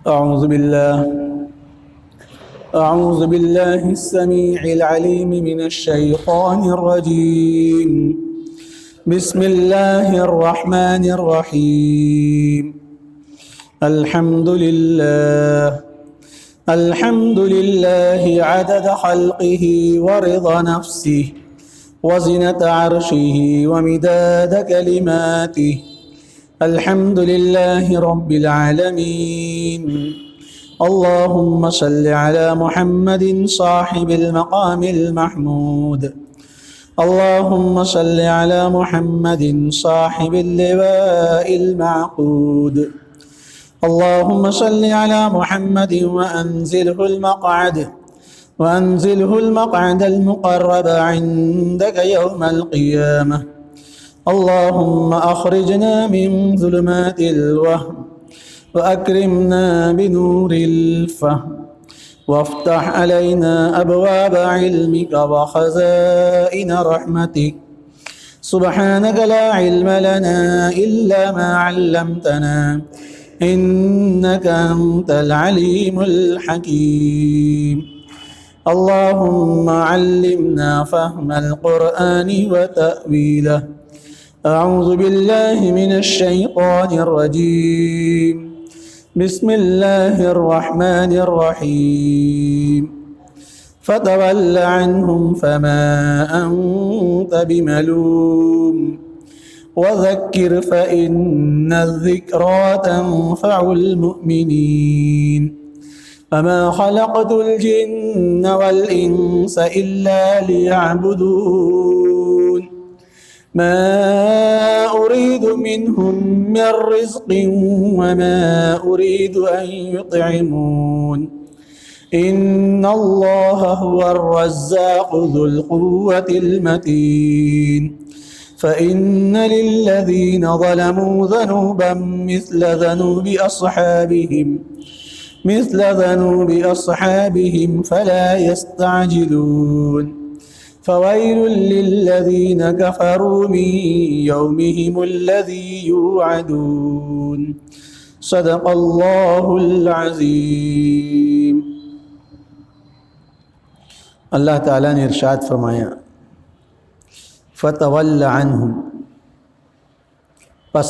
أعوذ بالله أعوذ بالله السميع العليم من الشيطان الرجيم. بسم الله الرحمن الرحيم. الحمد لله عدد خلقه ورضا نفسه وزنة عرشه ومداد كلماته. الحمد لله رب العالمين. اللهم صل على محمد صاحب المقام المحمود. اللهم صل على محمد صاحب اللواء المعقود. اللهم صل على محمد وأنزله المقعد المقرب عندك يوم القيامة. اللهم أخرجنا من ظلمات الوهم وأكرمنا بنور الفهم وافتح علينا أبواب علمك وخزائن رحمتك. سبحانك لا علم لنا إلا ما علمتنا إنك أنت العليم الحكيم. اللهم علمنا فهم القرآن وتأويله. أعوذ بالله من الشيطان الرجيم. بسم الله الرحمن الرحيم. فتول عنهم فما أنت بملوم وذكر فإن الذكرى تنفع المؤمنين. وما خلقت الجن والإنس إلا ليعبدون. ما أريد منهم من رزق وما أريد أن يطعمون. إن الله هو الرزاق ذو القوة المتين. فإن للذين ظلموا ذنوبا مثل ذنوب أصحابهم فلا يستعجلون. فويل للذين كفروا من يومهم الذي يوعدون. صدق اللہ العظیم. اللہ تعالیٰ نے ارشاد فرمایا فتول عنہم، پس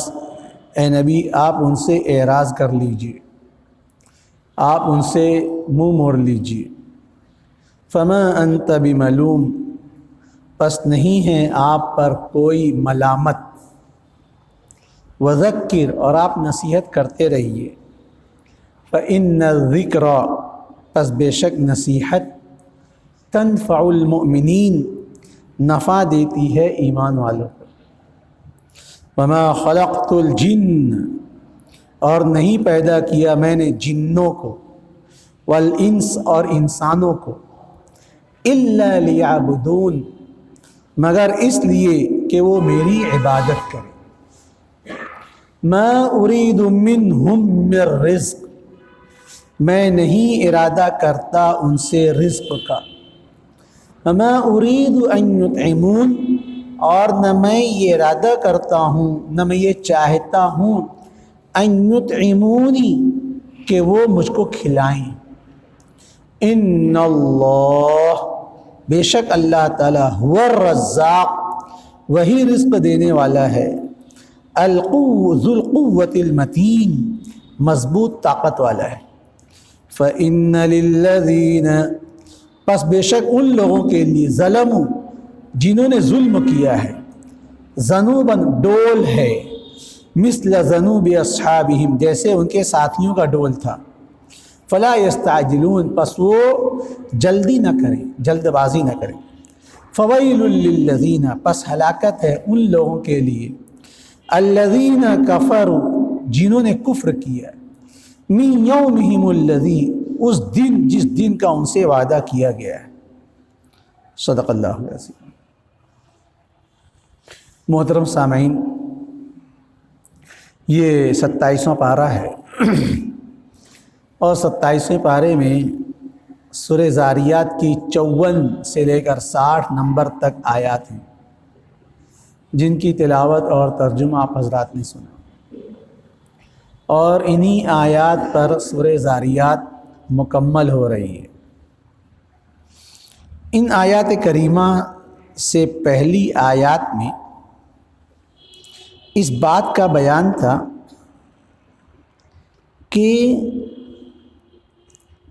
اے نبی آپ ان سے اعراض کر لیجئے، آپ ان سے منہ موڑ لیجئے. فما انت بملوم، پس نہیں ہے آپ پر کوئی ملامت. وذکر، اور آپ نصیحت کرتے رہیے. فإن الذکرى، پس بے شک نصیحت تنفع المؤمنین، نفع دیتی ہے ایمان والوں کو. وما خلقت الجن، اور نہیں پیدا کیا میں نے جنوں کو، والانس، اور انسانوں کو، الا لیعبدون، مگر اس لیے کہ وہ میری عبادت کریں. ما ارید منہم من رزق، میں نہیں ارادہ کرتا ان سے رزق کا. وما ارید ان یطعمون، اور نہ میں یہ ارادہ کرتا ہوں، نہ میں یہ چاہتا ہوں ان یطعمونی، کہ وہ مجھ کو کھلائیں. ان اللہ، بے شک اللہ تعالیٰ، هو الرزاق، وہی رزق دینے والا ہے. ذو القوة المتین، مضبوط طاقت والا ہے. فإن للذین، پس بے شک ان لوگوں کے لیے، ظلموا، جنہوں نے ظلم کیا ہے، ذنوباً، ڈول ہے، مثل ذنوب اصحابہم، جیسے ان کے ساتھیوں کا ڈول تھا. فلا یستعجلون، پس وہ جلدی نہ کریں، جلد بازی نہ کریں. فویل للذین، پس ہلاکت ہے ان لوگوں کے لیے، الذین کفروا، جنہوں نے کفر کیا، من یومہم الذی، اس دن جس دن کا ان سے وعدہ کیا گیا ہے. صدق اللہ العظیم. محترم سامعین، یہ 27واں پارہ ہے، اور 27ویں پارے میں سورہ ذاریات کی 54 سے لے کر 60 نمبر تک آیات ہیں، جن کی تلاوت اور ترجمہ آپ حضرات نے سنا. اور انہی آیات پر سورہ زاریات مکمل ہو رہی ہے۔ ان آیات کریمہ سے پہلی آیات میں اس بات کا بیان تھا کہ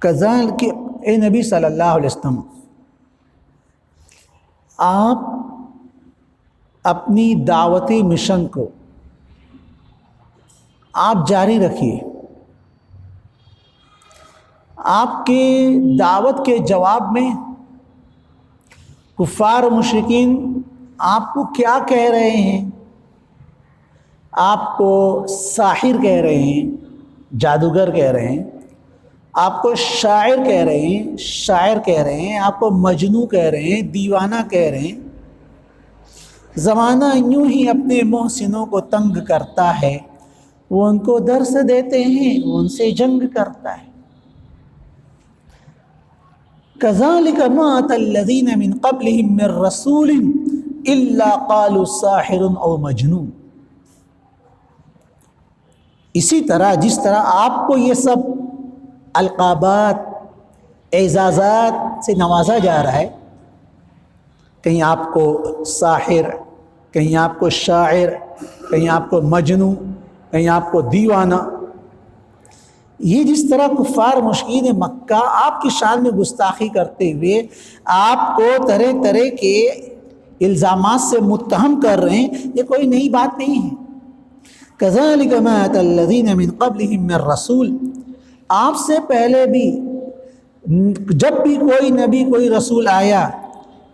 کذالک اے نبی صلی اللہ علیہ وسلم، آپ اپنی دعوتی مشن کو آپ جاری رکھیے۔ آپ کے دعوت کے جواب میں کفار و مشرکین آپ کو کیا کہہ رہے ہیں؟ آپ کو ساحر کہہ رہے ہیں، جادوگر کہہ رہے ہیں، آپ کو شاعر کہہ رہے ہیں، شاعر کہہ رہے ہیں، آپ کو مجنوں کہہ رہے ہیں، دیوانہ کہہ رہے ہیں۔ زمانہ یوں ہی اپنے محسنوں کو تنگ کرتا ہے، وہ ان کو درس دیتے ہیں، وہ ان سے جنگ کرتا ہے۔ كذلك ما أتى الذين من قبلهم من رسول إلا قالوا ساحر أو مجنون۔ اسی طرح جس طرح آپ کو یہ سب القابات، اعزازات سے نوازا جا رہا ہے، کہیں آپ کو ساحر، کہیں آپ کو شاعر، کہیں آپ کو مجنوں، کہیں آپ کو دیوانہ، یہ جس طرح کفار مشرکین مکہ آپ کی شان میں گستاخی کرتے ہوئے آپ کو طرح طرح کے الزامات سے متہم کر رہے ہیں، یہ کوئی نئی بات نہیں ہے۔ كذلك ما أتى الذين من قبلهم من رسول، آپ سے پہلے بھی جب بھی کوئی نبی، کوئی رسول آیا،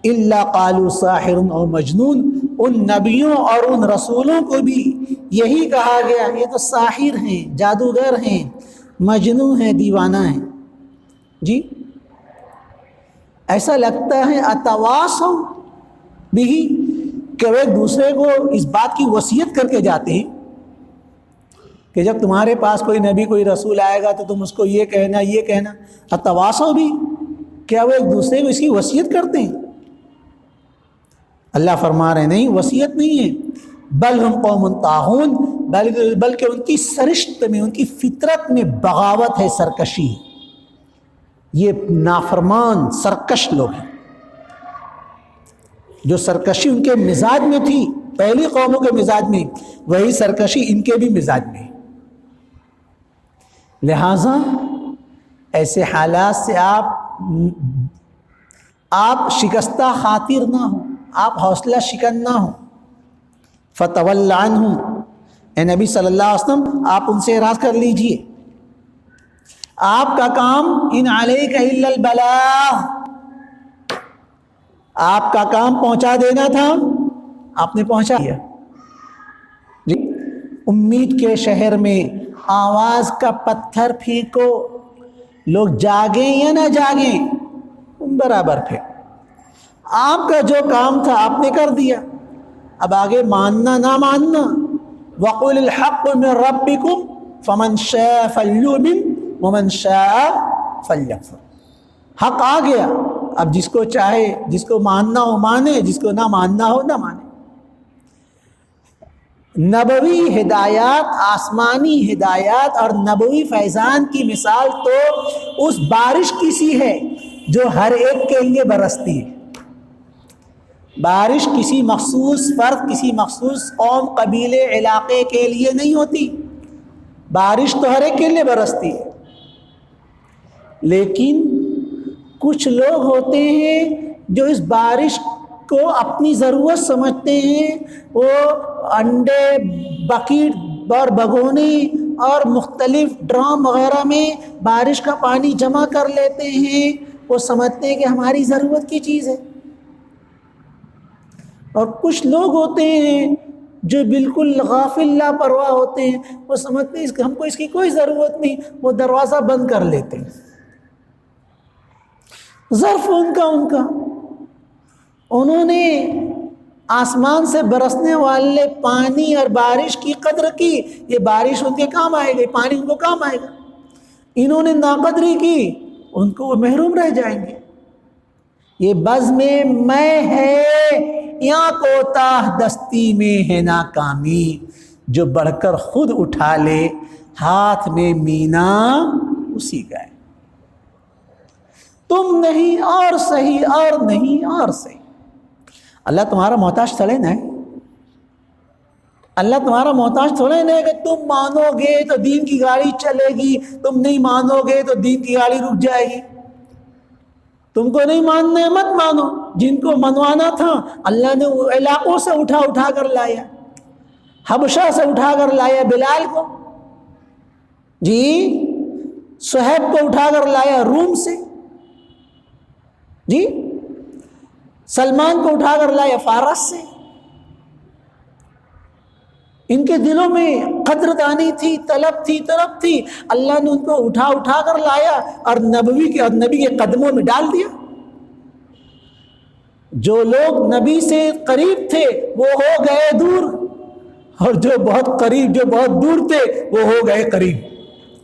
إلا قالوا ساحر أو مجنون، ان نبیوں اور ان رسولوں کو بھی یہی کہا گیا، یہ تو ساحر ہیں، جادوگر ہیں، مجنون ہیں، دیوانہ ہیں۔ جی ایسا لگتا ہے اتواصوا بھی کہ وہ ایک دوسرے کو اس بات کی وصیت کر کے جاتے ہیں کہ جب تمہارے پاس کوئی نبی، کوئی رسول آئے گا تو تم اس کو یہ کہنا، یہ کہنا۔ اتواصوا بھی، کیا وہ ایک دوسرے کو اس کی وصیت کرتے ہیں؟ اللہ فرما رہے ہیں نہیں، وصیت نہیں ہے، بل ہم قوم طاغون، بلکہ ان کی سرشت میں، ان کی فطرت میں بغاوت ہے، سرکشی ہے۔ یہ نافرمان سرکش لوگ ہیں، جو سرکشی ان کے مزاج میں تھی پہلی قوموں کے مزاج میں، وہی سرکشی ان کے بھی مزاج میں ہے۔ لہٰذا ایسے حالات سے آپ شکستہ خاطر نہ ہوں، آپ حوصلہ شکن نہ ہوں۔ فتول عنہم، اے نبی صلی اللہ علیہ وسلم آپ ان سے اعراض کر لیجئے۔ آپ کا کام ان علیک الا البلاغ، آپ کا کام پہنچا دینا تھا، آپ نے پہنچا دیا۔ جی امید کے شہر میں آواز کا پتھر پھینکو، لوگ جاگیں یا نہ جاگیں برابر پھر آپ کا جو کام تھا آپ نے کر دیا، اب آگے ماننا نہ ماننا۔ وَقُلِ الْحَقُّ مِن رَبِّكُمْ فَمَنْ شَاءَ فَلْيُؤْمِنْ وَمَنْ شَاءَ فَلْيَكْفُرْ۔ حق آ گیا، اب جس کو چاہے، جس کو ماننا ہو مانے، جس کو نہ ماننا ہو نہ مانے۔ نبوی ہدایات، آسمانی ہدایات اور نبوی فیضان کی مثال تو اس بارش کی سی ہے جو ہر ایک کے لیے برستی ہے۔ بارش کسی مخصوص فرد، کسی مخصوص قوم، قبیلے، علاقے کے لیے نہیں ہوتی، بارش تو ہر ایک کے لیے برستی ہے۔ لیکن کچھ لوگ ہوتے ہیں جو اس بارش کو اپنی ضرورت سمجھتے ہیں، وہ انڈے، بکیٹ اور بھگونے اور مختلف ڈرام وغیرہ میں بارش کا پانی جمع کر لیتے ہیں، وہ سمجھتے ہیں کہ ہماری ضرورت کی چیز ہے۔ اور کچھ لوگ ہوتے ہیں جو بالکل غافل لاپرواہ ہوتے ہیں، وہ سمجھتے ہیں ہم کو اس کی کوئی ضرورت نہیں، وہ دروازہ بند کر لیتے ہیں۔ ظرف ان کا انہوں نے آسمان سے برسنے والے پانی اور بارش کی قدر کی، یہ بارش ان کے کام آئے گی، پانی ان کو کام آئے گا۔ انہوں نے ناقدری کی، ان کو وہ محروم رہ جائیں گے۔ یہ بزم میں ہے یا کوتاہ دستی میں ہے ناکامی، جو بڑھ کر خود اٹھا لے ہاتھ میں مینا اسی کا ہے، تم نہیں اور صحیح اور نہیں اور صحیح۔ اللہ تمہارا محتاج تھوڑے نہ ہے، اللہ تمہارا محتاج تھوڑے نہ ہے کہ تم مانو گے تو دین کی گاڑی چلے گی، تم نہیں مانو گے تو دین کی گاڑی رک جائے گی۔ تم کو نہیں ماننا ہے مت مانو، جن کو منوانا تھا اللہ نے علاقوں سے اٹھا کر لایا، حبشہ سے اٹھا کر لایا بلال کو، جی صہیب کو اٹھا کر لایا روم سے، جی سلمان کو اٹھا کر لایا فارس سے۔ ان کے دلوں میں قدردانی تھی، طلب تھی، اللہ نے ان کو اٹھا کر لایا اور نبی کے قدموں میں ڈال دیا۔ جو لوگ نبی سے قریب تھے وہ ہو گئے دور، اور جو بہت قریب، جو بہت دور تھے وہ ہو گئے قریب۔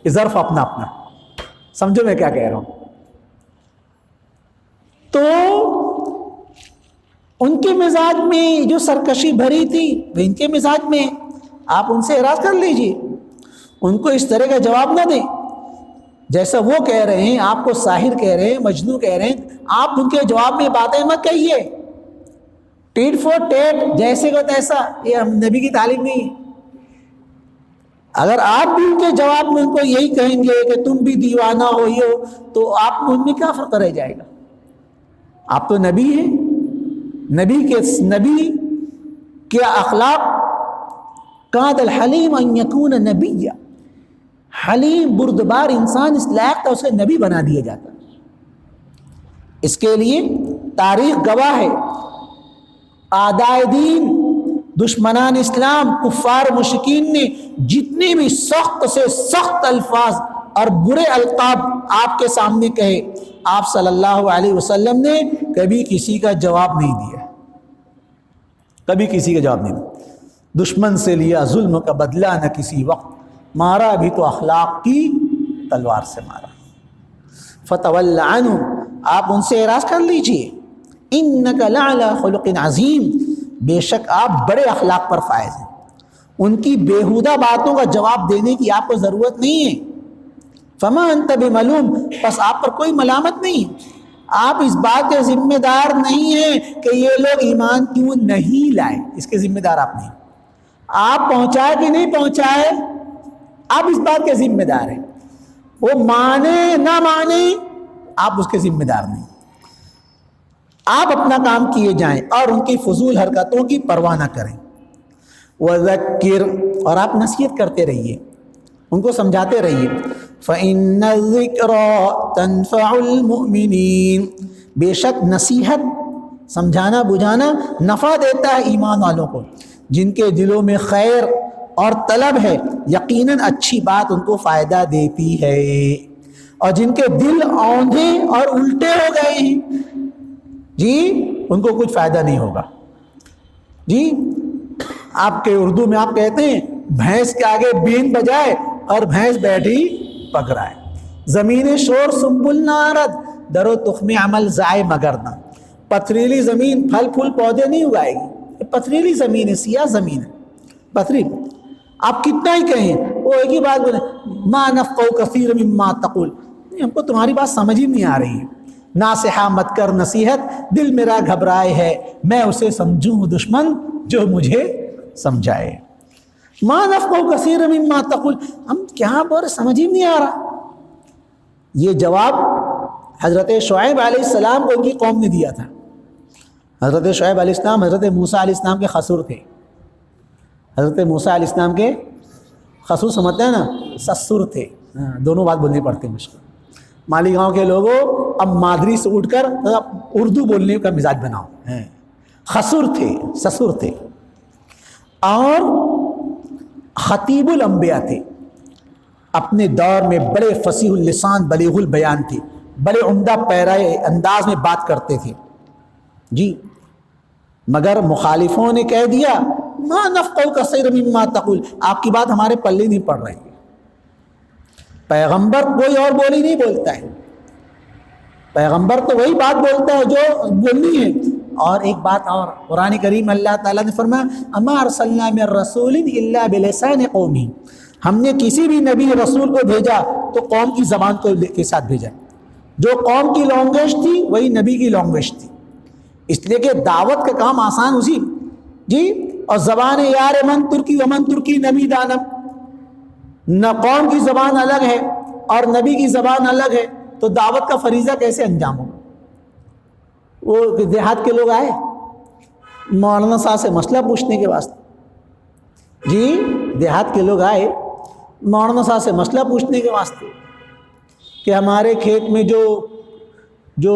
یہ ظرف اپنا سمجھو میں کیا کہہ رہا ہوں۔ تو ان کے مزاج میں جو سرکشی بھری تھی وہ ان کے مزاج میں، آپ ان سے اعراض کر لیجئے، ان کو اس طرح کا جواب نہ دیں جیسا وہ کہہ رہے ہیں، آپ کو ساحر کہہ رہے ہیں، مجنوں کہہ رہے ہیں، آپ ان کے جواب میں باتیں مت کہیے ٹیٹ فور ٹیٹ، جیسے کو تیسا، یہ ہم نبی کی تعلیم نہیں ہے۔ اگر آپ بھی ان کے جواب میں ان کو یہی کہیں گے کہ تم بھی دیوانہ ہو یہ ہو، تو آپ ان میں کیا فرق رہ جائے گا؟ آپ تو نبی ہیں، نبی کے اخلاق، کاد الحلیم ان یکون نبیا، حلیم بردبار انسان اس لائق تھا اسے نبی بنا دیا جاتا۔ اس کے لیے تاریخ گواہ ہے، اعدائے دین، دشمنان اسلام، کفار مشرکین نے جتنے بھی سخت سے سخت الفاظ اور برے القاب آپ کے سامنے کہے، آپ صلی اللہ علیہ وسلم نے کبھی کسی کا جواب نہیں دیا، کبھی کسی کا جواب نہیں دیا۔ دشمن سے لیا ظلم کا بدلہ نہ کسی وقت، مارا بھی تو اخلاق کی تلوار سے مارا۔ فتول عنہ، آپ ان سے اعراض کر لیجئے، انک لعلی خلق عظیم، بے شک آپ بڑے اخلاق پر فائز ہیں۔ ان کی بیہودہ باتوں کا جواب دینے کی آپ کو ضرورت نہیں ہے۔ فما انت بملوم، پس آپ پر کوئی ملامت نہیں ہے، آپ اس بات کے ذمہ دار نہیں ہیں کہ یہ لوگ ایمان کیوں نہیں لائے، اس کے ذمہ دار آپ نہیں۔ آپ پہنچائے کہ نہیں پہنچائے، آپ اس بات کے ذمہ دار ہیں، وہ مانے نہ مانے آپ اس کے ذمہ دار نہیں۔ آپ اپنا کام کیے جائیں اور ان کی فضول حرکتوں کی پرواہ نہ کریں۔ وذکر، اور آپ نصیحت کرتے رہیے، ان کو سمجھاتے رہیے۔ فإن الذکرى تنفع المؤمنین، بے شک نصیحت، سمجھانا بجھانا نفع دیتا ہے ایمان والوں کو، جن کے دلوں میں خیر اور طلب ہے، یقیناً اچھی بات ان کو فائدہ دیتی ہے، اور جن کے دل اوندھے اور الٹے ہو گئے ہیں، جی ان کو کچھ فائدہ نہیں ہوگا۔ جی آپ کے اردو میں آپ کہتے ہیں بھینس کے آگے بین بجائے اور بھینس بیٹھی پکڑائے، زمین شور سنبل نہ آرد، در و تخم عمل ضائع مگر نہ۔ پتھریلی زمین پھل پھول پودے نہیں اگائے گی، یہ پتھریلی زمین ہے، سیاہ زمین ہے، پتھریلی۔ آپ کتنا ہی کہیں وہ ایک ہی بات بولیں، ما نفقہ کثیر مما تقول، ہم کو تمہاری بات سمجھ ہی نہیں آ رہی ہے، ناصحہ مت کر نصیحت، دل میرا گھبرائے ہے، میں اسے سمجھوں دشمن جو مجھے سمجھائے۔ ما نفقہ کثیر مما تقول، ہم کیا بول رہے سمجھ ہی نہیں آ رہا۔ یہ جواب حضرت شعیب علیہ السلام کو ان کی قوم نے دیا تھا۔ حضرت شعیب علیہ السلام حضرت موسیٰ علیہ السلام کے خسر تھے، حضرت موسیٰ علیہ السلام کے خسر سمجھتے ہیں نا، سسر تھے، دونوں بات بولنی پڑتی ہے مشکل۔ مالیگاؤں کے لوگوں اب مادری سے اٹھ کر اردو بولنے کا مزاج بناؤ، خسر تھے، سسر تھے، اور خطیب الانبیاء تھے، اپنے دور میں بڑے فصیح اللسان بلیغ البیان تھے، بڑے عمدہ پیرائے انداز میں بات کرتے تھے جی، مگر مخالفوں نے کہہ دیا ما نفقہ کثیر مما تقول، آپ کی بات ہمارے پلے نہیں پڑ رہی ہے۔ پیغمبر کوئی اور بولی نہیں بولتا ہے، پیغمبر تو وہی بات بولتا ہے جو بولنی ہے۔ اور ایک بات اور، قرآن کریم اللہ تعالیٰ نے فرمایا اما ارسلنا من رسول الا بلسان قومی، ہم نے کسی بھی نبی رسول کو بھیجا تو قوم کی زبان کے ساتھ بھیجا. جو قوم کی لینگویج تھی وہی نبی کی لینگویج تھی. اس لیے کہ دعوت کا کام آسان اسی جی. اور زبان یار من ترکی ومن ترکی نبی دانم. نہ قوم کی زبان الگ ہے اور نبی کی زبان الگ ہے تو دعوت کا فریضہ کیسے انجام ہوگا؟ وہ دیہات کے لوگ آئے مولانا صاحب سے مسئلہ پوچھنے کے واسطے جی. دیہات کے لوگ آئے مولانا صاحب سے مسئلہ پوچھنے کے واسطے کہ ہمارے کھیت میں جو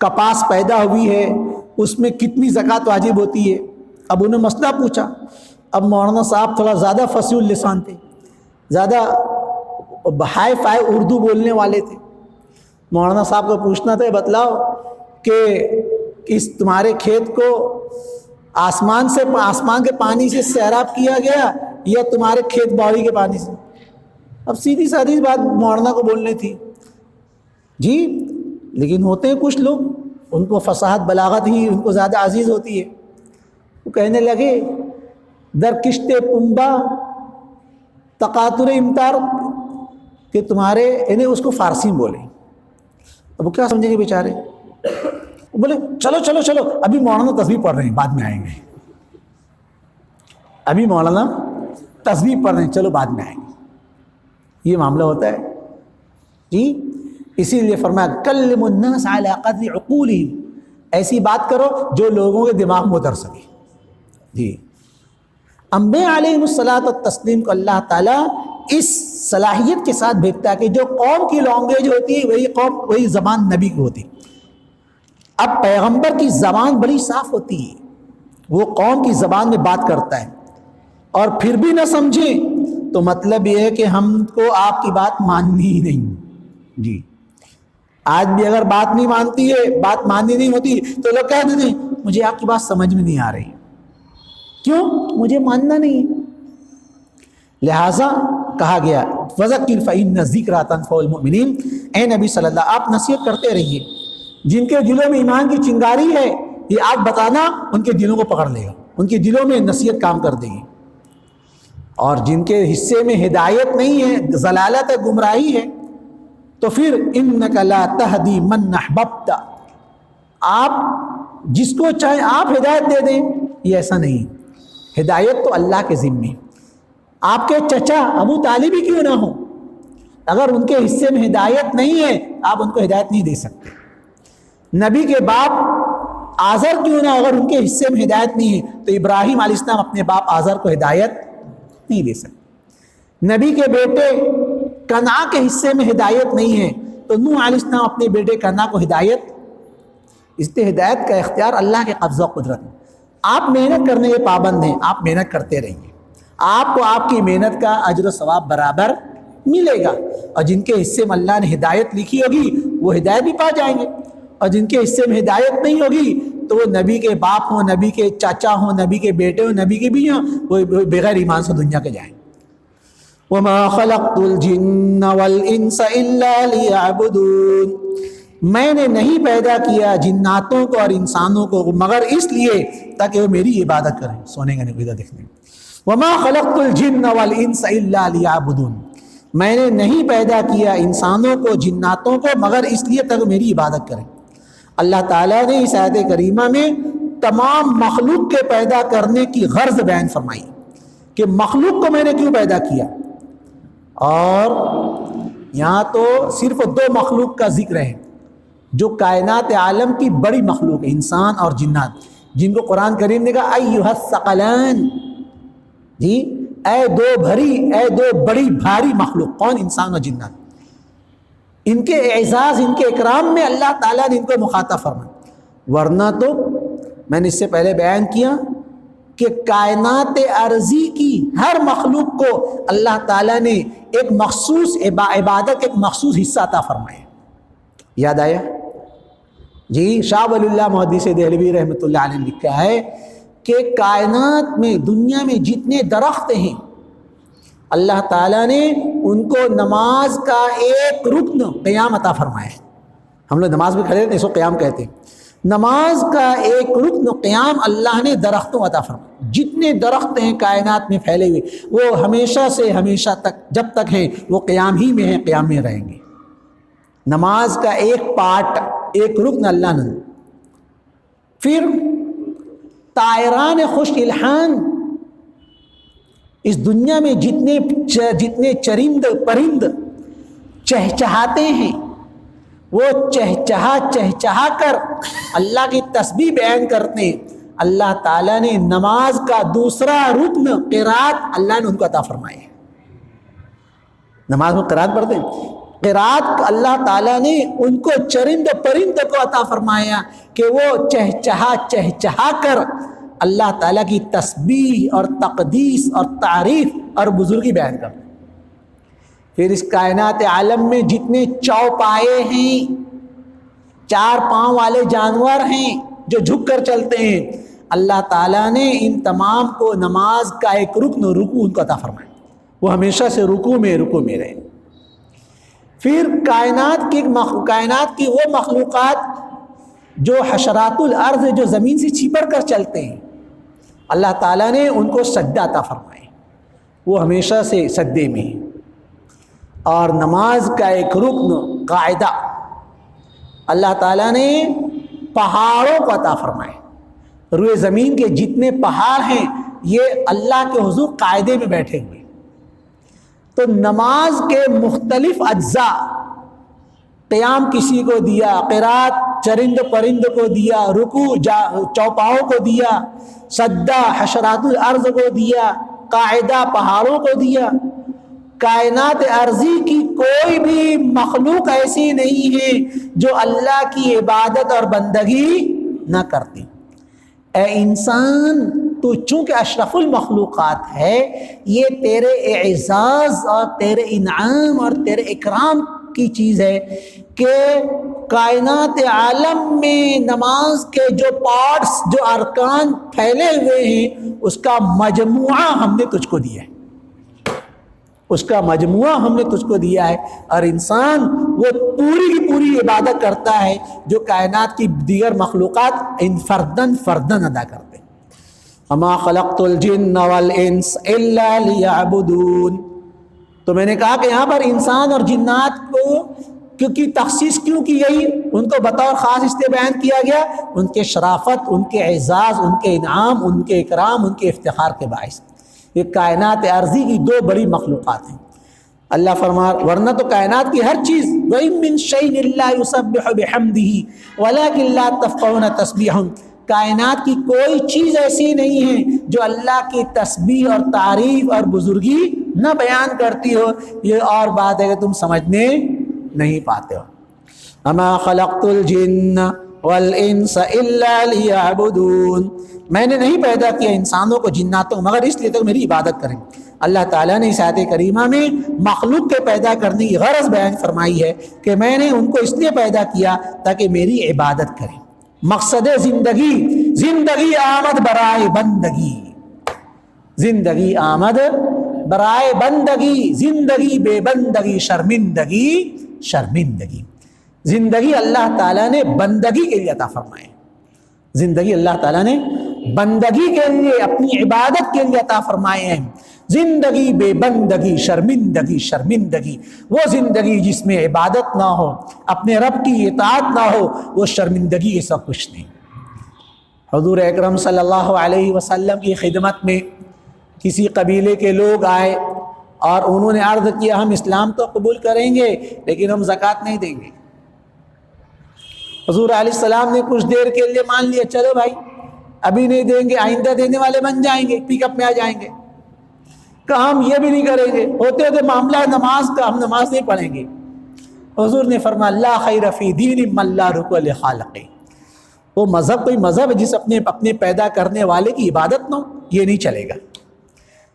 کپاس پیدا ہوئی ہے اس میں کتنی زکوٰۃ واجب ہوتی ہے. اب انہوں نے مسئلہ پوچھا. اب مولانا صاحب تھوڑا زیادہ فصیح اللسان تھے, زیادہ ہائی فائی اردو بولنے والے تھے. مولانا صاحب کو پوچھنا تھا بتلاؤ کہ اس تمہارے کھیت کو آسمان کے پانی سے سیراب کیا گیا یا تمہارے کھیت باڑی کے پانی سے؟ اب سیدھی سادھی بات مولانا کو بولنی تھی جی. لیکن ہوتے ہیں کچھ لوگ ان کو فصاحت بلاغت ہی ان کو زیادہ عزیز ہوتی ہے. وہ کہنے لگے در کشت پنبا تقاتر امتار کہ تمہارے انہیں اس کو فارسی میں بولیں. اب وہ کیا سمجھیں گے بیچارے؟ بولے چلو چلو چلو ابھی مولانا تسبیح پڑھ رہے ہیں بعد میں آئیں گے. ابھی مولانا تسبیح پڑھ رہے ہیں چلو بعد میں آئیں گے. یہ معاملہ ہوتا ہے جی. اسی لیے فرمایا کلموا الناس علی قدر عقولہم. ایسی بات کرو جو لوگوں کے دماغ میں اتر سکے جی. انبیاء علیہم الصلاۃ والتسلیم کو اللہ تعالیٰ اس صلاحیت کے ساتھ بھیجتا ہے کہ جو قوم کی لینگویج ہوتی ہے وہی زبان نبی کی ہوتی. اب پیغمبر کی زبان بڑی صاف ہوتی ہے, وہ قوم کی زبان میں بات کرتا ہے اور پھر بھی نہ سمجھیں تو مطلب یہ ہے کہ ہم کو آپ کی بات ماننی ہی نہیں جی. آج بھی اگر بات نہیں مانتی ہے, بات ماننی نہیں ہوتی تو لوگ کہہ دیتے ہیں مجھے آپ کی بات سمجھ میں نہیں آ رہی. کیوں؟ مجھے ماننا نہیں. لہٰذا کہا گیا فذکر فإن الذکریٰ تنفع المؤمنین. اے نبی صلی اللہ آپ نصیحت کرتے رہیے. جن کے دلوں میں ایمان کی چنگاری ہے یہ آپ بتانا ان کے دلوں کو پکڑ لے گا, ان کے دلوں میں نصیحت کام کر دے گی. اور جن کے حصے میں ہدایت نہیں ہے, ضلالت ہے, گمراہی ہے, تو پھر انک لا تہدی من احببت, آپ جس کو چاہیں آپ ہدایت دے دیں. یہ ایسا نہیں. ہدایت تو اللہ کے ذمے. آپ کے چچا ابو طالب ہی کیوں نہ ہو, اگر ان کے حصے میں ہدایت نہیں ہے آپ ان کو ہدایت نہیں دے سکتے. نبی کے باپ آزر کیوں نہ, اگر ان کے حصے میں ہدایت نہیں ہے تو ابراہیم علیہ السلام اپنے باپ آزر کو ہدایت نہیں دے سکتے. نبی کے بیٹے کنعان کے حصے میں ہدایت نہیں ہے تو نوح علیہ السلام اپنے بیٹے کنعان کو ہدایت. اس لیے ہدایت کا اختیار اللہ کے قبضہ و قدرت ہے. آپ محنت کرنے کے پابند ہیں, آپ محنت کرتے رہیے, آپ کو آپ کی محنت کا اجر و ثواب برابر ملے گا. اور جن کے حصے میں اللہ نے ہدایت لکھی ہوگی وہ ہدایت بھی پا جائیں گے, اور جن کے حصے میں ہدایت نہیں ہوگی تو وہ نبی کے باپ ہوں, نبی کے چاچا ہوں, نبی کے بیٹے ہوں, نبی کے بیوی ہوں, وہ بغیر ایمان سے دنیا کے جائیں. وَمَا خَلَقْتُ الْجِنَّ وَالْإِنسَ إِلَّا لِيَعْبُدُونَ. میں نے نہیں پیدا کیا جناتوں کو اور انسانوں کو مگر اس لیے تاکہ وہ میری عبادت کریں. سونے کا نہیں, ادھر دیکھنے. وَمَا خَلَقْتُ الْجِنَّ وَالْإِنسَ إِلَّا لِيَعْبُدُونَ. میں نے نہیں پیدا کیا انسانوں کو جناتوں کو مگر اس لیے تاکہ میری عبادت کریں. اللہ تعالیٰ نے اس آیت کریمہ میں تمام مخلوق کے پیدا کرنے کی غرض بیان فرمائی کہ مخلوق کو میں نے کیوں پیدا کیا. اور یہاں تو صرف 2 مخلوق کا ذکر ہے جو کائنات عالم کی بڑی مخلوق ہے, انسان اور جنات, جن کو قرآن کریم نے کہا ایھا الثقلان جی, اے دو بڑی بھاری مخلوق. کون؟ انسان اور جنات. ان کے اعزاز, ان کے اکرام میں اللہ تعالیٰ نے ان کو مخاطب فرمایا. ورنہ تو میں نے اس سے پہلے بیان کیا کہ کائنات ارضی کی ہر مخلوق کو اللہ تعالیٰ نے ایک مخصوص عبادت ایک مخصوص حصہ عطا فرمایا. یاد آیا جی؟ شاہ ولی اللہ محدث دہلوی رحمۃ اللہ علیہ نے لکھا ہے کہ کائنات میں دنیا میں جتنے درخت ہیں اللہ تعالیٰ نے ان کو نماز کا ایک رکن قیام عطا فرمایا ہے. ہم لوگ نماز میں کھڑے رہتے ہیں, اس کو قیام کہتے ہیں. نماز کا ایک رکن قیام اللہ نے درختوں عطا فرمایا. جتنے درخت ہیں کائنات میں پھیلے ہوئے وہ ہمیشہ سے ہمیشہ تک جب تک ہیں وہ قیام ہی میں ہیں، قیام میں رہیں گے. نماز کا ایک پارٹ، ایک رکن اللہ نے. پھر طائران خوش الحان، اس دنیا میں جتنے چرند پرند چہچہاتے ہیں وہ چہچہا کر اللہ کی تسبیح بیان کرتے ہیں. اللہ تعالیٰ نے نماز کا دوسرا رکن قرات اللہ نے ان کو عطا فرمائے. نماز میں قرات پڑھتے ہیں، قرات اللہ تعالیٰ نے ان کو چرند پرند کو عطا فرمایا کہ وہ چہچہا کر اللہ تعالیٰ کی تسبیح اور تقدیس اور تعریف اور بزرگی بیان کرتے. پھر اس کائنات عالم میں جتنے چوپائے ہیں، 4 پاؤں والے جانور ہیں جو جھک کر چلتے ہیں، اللہ تعالیٰ نے ان تمام کو نماز کا ایک رکن رکوع ان کو عطا فرمایا، وہ ہمیشہ سے رکوع میں رہیں. پھر کائنات کی وہ مخلوقات جو حشرات الارض جو زمین سے چھپڑ کر چلتے ہیں، اللہ تعالیٰ نے ان کو سجدہ عطا فرمائے، وہ ہمیشہ سے سجدے میں ہیں. اور نماز کا ایک رکن قاعدہ اللہ تعالیٰ نے پہاڑوں کو عطا فرمائے. روئے زمین کے جتنے پہاڑ ہیں یہ اللہ کے حضور قاعدے میں بیٹھے ہوئے. تو نماز کے مختلف اجزاء، قیام کسی کو دیا، قرات چرند پرند کو دیا، رکوع چوپاؤں کو دیا، سجدہ حشرات الارض کو دیا، قاعدہ پہاڑوں کو دیا. کائنات ارضی کی کوئی بھی مخلوق ایسی نہیں ہے جو اللہ کی عبادت اور بندگی نہ کرتی. اے انسان، تو چونکہ اشرف المخلوقات ہے، یہ تیرے اعزاز اور تیرے انعام اور تیرے اکرام کی چیز ہے کہ کائنات عالم میں نماز کے جو پارٹس، جو ارکان پھیلے ہوئے ہیں، اس کا مجموعہ ہم نے تجھ کو دیا ہے. اس کا مجموعہ ہم نے تجھ کو دیا ہے. اور انسان وہ پوری کی پوری عبادت کرتا ہے جو کائنات کی دیگر مخلوقات فردن ادا کرتے ہیں. وما خلقت الجن والانس الا لیعبدون. تو میں نے کہا کہ یہاں پر انسان اور جنات کو کیونکہ تخصیص کیوں کی گئی، ان کو بطور خاص اس لیے بیان کیا گیا ان کے شرافت، ان کے اعزاز، ان کے انعام، ان کے اکرام، ان کے افتخار کے باعث. یہ کائنات ارضی کی 2 بڑی مخلوقات ہیں. اللہ فرما، ورنہ تو کائنات کی ہر چیز وَإِن مِّن شَيْءٍ إِلَّا يُسَبِّحُ بِحَمْدِهِ وَلَٰكِن لَّا تَفْقَهُونَ تَسْبِيحَهُمْ. کائنات کی کوئی چیز ایسی نہیں ہے جو اللہ کی تسبیح اور تعریف اور بزرگی نہ بیان کرتی ہو. یہ اور بات ہے کہ تم سمجھنے نہیں پاتے ہو. وَمَا خَلَقْتُ الْجِنَّ وَالْإِنسَ إِلَّا لِيَعْبُدُونَ. میں نے نہیں پیدا کیا انسانوں کو جناتوں کو مگر اس لیے تک میری عبادت کریں. اللہ تعالیٰ نے اس آیت کریمہ میں مخلوق کے پیدا کرنے کی غرض بیان فرمائی ہے کہ میں نے ان کو اس لیے پیدا کیا تاکہ میری عبادت کریں. مقصد زندگی آمد برائے بندگی، زندگی آمد برائے بندگی، زندگی بے بندگی شرمندگی. زندگی اللہ تعالیٰ نے بندگی کے لیے عطا فرمائے. زندگی اللہ تعالیٰ نے بندگی کے لیے، اپنی عبادت کے لیے عطا فرمائے ہیں. زندگی بے بندگی شرمندگی، وہ زندگی جس میں عبادت نہ ہو، اپنے رب کی اطاعت نہ ہو، وہ شرمندگی ایسا کچھ نہیں. حضور اکرم صلی اللہ علیہ وسلم کی خدمت میں کسی قبیلے کے لوگ آئے اور انہوں نے عرض کیا ہم اسلام تو قبول کریں گے لیکن ہم زکوٰۃ نہیں دیں گے. حضور علیہ السلام نے کچھ دیر کے لیے مان لیا، چلو بھائی ابھی نہیں دیں گے، آئندہ دینے والے بن جائیں گے، پک اپ میں آ جائیں گے. کہا ہم یہ بھی نہیں کریں گے. ہوتے ہوتے معاملہ نماز کا، ہم نماز نہیں پڑھیں گے. حضور نے فرمایا لا خیر فی دین من لا رکوع لخالقہ. وہ مذہب کوئی مذہب ہے جس اپنے پیدا کرنے والے کی عبادت نہ ہو، یہ نہیں چلے گا.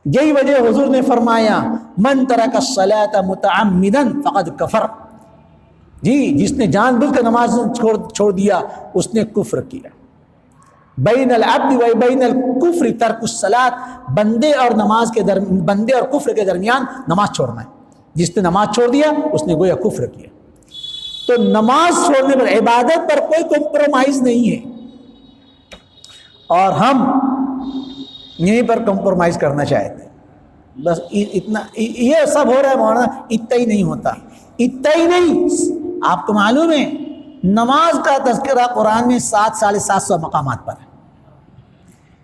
یہی وجہ حضور نے فرمایا من ترک الصلاۃ متعمدا فقد کفر. جی، جس نے جان بوجھ کر نماز چھوڑ دیا اس نے کفر کیا. بین العبد و بین الکفر ترک الصلاۃ. بندے اور کفر کے درمیان نماز چھوڑنا ہے. جس نے نماز چھوڑ دیا اس نے گویا کفر کیا. تو نماز چھوڑنے پر، عبادت پر کوئی کمپرومائز نہیں ہے، اور ہم یہیں پر کمپرومائز کرنا چاہتے ہیں۔ بس اتنا یہ سب ہو رہا ہے مولانا، اتنا ہی نہیں ہوتا، اتنا ہی نہیں۔ آپ کو معلوم ہے نماز کا تذکرہ قرآن میں 700 مقامات پر ہے۔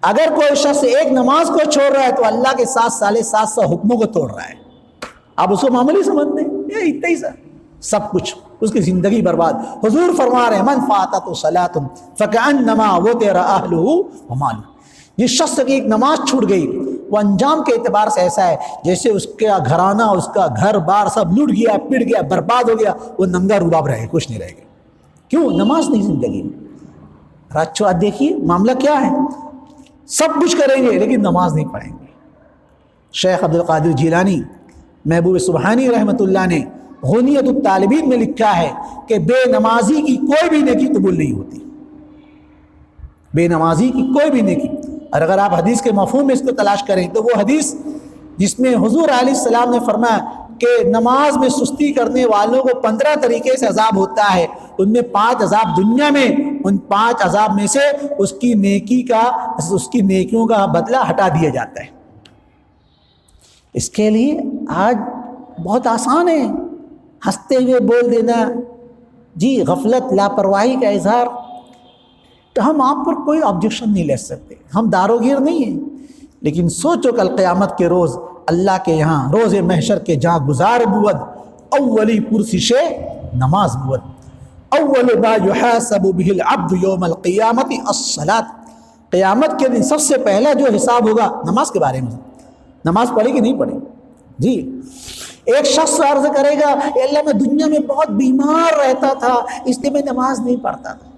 اگر کوئی شخص ایک نماز کو چھوڑ رہا ہے تو اللہ کے 700 حکموں کو توڑ رہا ہے۔ آپ اس کو معمولی سمجھتے ہیں، یہ اتنا ہی سب کچھ، اس کی زندگی برباد۔ حضور فرما رہے ہیں من فاتت صلاۃ فکأنما وطر اہلہ ومالہ، جس شخص کی ایک نماز چھوٹ گئی وہ انجام کے اعتبار سے ایسا ہے جیسے اس کا گھرانہ، اس کا گھر بار سب لٹ گیا، پٹ گیا، برباد ہو گیا، وہ ننگا رباب رہے، کچھ نہیں رہے گا۔ کیوں؟ نماز نہیں زندگی میں۔ اچھا دیکھیے معاملہ کیا ہے، سب کچھ کریں گے لیکن نماز نہیں پڑھیں گے۔ شیخ عبد القادر جیلانی محبوب سبحانی رحمۃ اللہ نے غنیت الطالبین میں لکھا ہے کہ بے نمازی کی کوئی بھی نیکی قبول نہیں ہوتی، بے نمازی کی کوئی بھی نیکی۔ اور اگر آپ حدیث کے مفہوم میں اس کو تلاش کریں تو وہ حدیث جس میں حضور علیہ السلام نے فرمایا کہ نماز میں سستی کرنے والوں کو 15 طریقے سے عذاب ہوتا ہے، ان میں 5 عذاب دنیا میں، ان 5 عذاب میں سے اس کی نیکیوں کا بدلہ ہٹا دیا جاتا ہے۔ اس کے لیے آج بہت آسان ہے ہنستے ہوئے بول دینا جی، غفلت لاپرواہی کا اظہار، تو ہم آپ پر کوئی آبجیکشن نہیں لے سکتے، ہم داروگیر نہیں ہیں۔ لیکن سوچو کل قیامت کے روز اللہ کے یہاں روز محشر کے جہاں گزار بود اولی پرسش نماز بود، اول ما یحاسب به العبد یوم القیامت الصلاۃ، قیامت کے دن سب سے پہلا جو حساب ہوگا نماز کے بارے میں، نماز پڑھی کہ نہیں پڑھی؟ جی، ایک شخص عرض کرے گا اے اللہ میں دنیا میں بہت بیمار رہتا تھا اس لیے میں نماز نہیں پڑھتا تھا۔